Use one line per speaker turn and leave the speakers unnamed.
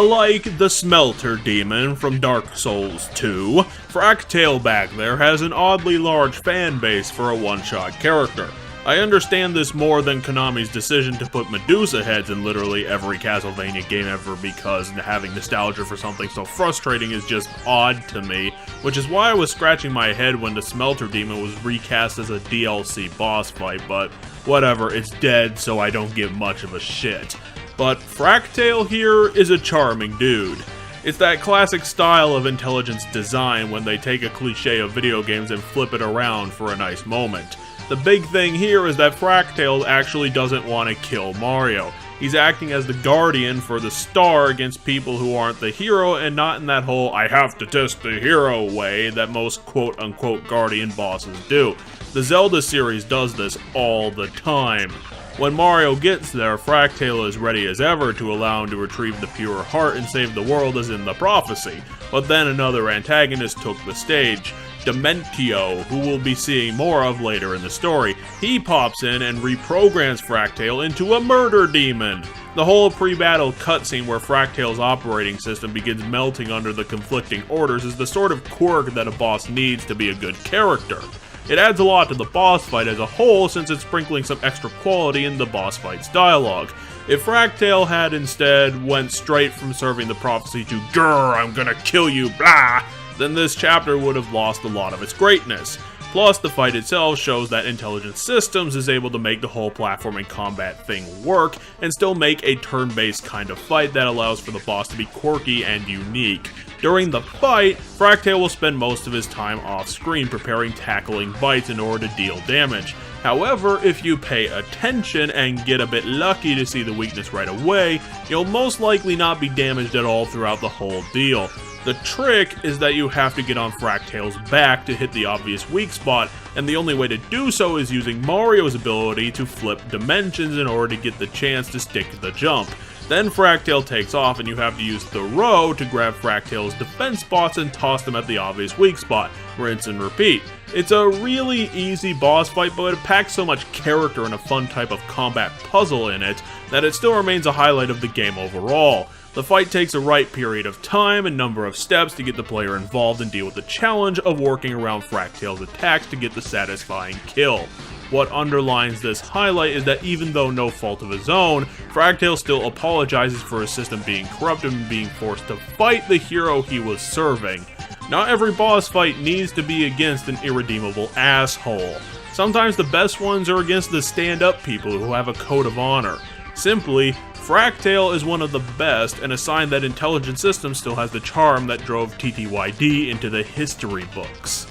Like the Smelter Demon from Dark Souls 2, Fracktail back there has an oddly large fan base for a one-shot character. I understand this more than Konami's decision to put Medusa heads in literally every Castlevania game ever, because having nostalgia for something so frustrating is just odd to me, which is why I was scratching my head when the Smelter Demon was recast as a DLC boss fight, but whatever, it's dead, so I don't give much of a shit. But Fracktail here is a charming dude. It's that classic style of intelligence design when they take a cliche of video games and flip it around for a nice moment. The big thing here is that Fracktail actually doesn't want to kill Mario. He's acting as the guardian for the star against people who aren't the hero, and not in that whole I have to test the hero way that most quote-unquote guardian bosses do. The Zelda series does this all the time. When Mario gets there, Fracktail is ready as ever to allow him to retrieve the pure heart and save the world as in the prophecy. But then another antagonist took the stage. Dimentio, who we'll be seeing more of later in the story. He pops in and reprograms Fracktail into a murder demon. The whole pre-battle cutscene where Fracktail's operating system begins melting under the conflicting orders is the sort of quirk that a boss needs to be a good character. It adds a lot to the boss fight as a whole, since it's sprinkling some extra quality in the boss fight's dialogue. If Fracktail had instead went straight from serving the prophecy to "Grr, I'm gonna kill you, blah," then this chapter would have lost a lot of its greatness. Plus, the fight itself shows that Intelligent Systems is able to make the whole platforming combat thing work, and still make a turn-based kind of fight that allows for the boss to be quirky and unique. During the fight, Fracktail will spend most of his time off-screen preparing tackling bites in order to deal damage. However, if you pay attention and get a bit lucky to see the weakness right away, you'll most likely not be damaged at all throughout the whole deal. The trick is that you have to get on Fracktail's back to hit the obvious weak spot, and the only way to do so is using Mario's ability to flip dimensions in order to get the chance to stick to the jump. Then Fracktail takes off and you have to use the row to grab Fracktail's defense spots and toss them at the obvious weak spot. Rinse and repeat. It's a really easy boss fight, but it packs so much character and a fun type of combat puzzle in it that it still remains a highlight of the game overall. The fight takes a right period of time and number of steps to get the player involved and deal with the challenge of working around Fracktail's attacks to get the satisfying kill. What underlines this highlight is that even though no fault of his own, Fracktail still apologizes for his system being corrupted and being forced to fight the hero he was serving. Not every boss fight needs to be against an irredeemable asshole. Sometimes the best ones are against the stand-up people who have a code of honor. Simply, Fracktail is one of the best, and a sign that Intelligent Systems still has the charm that drove TTYD into the history books.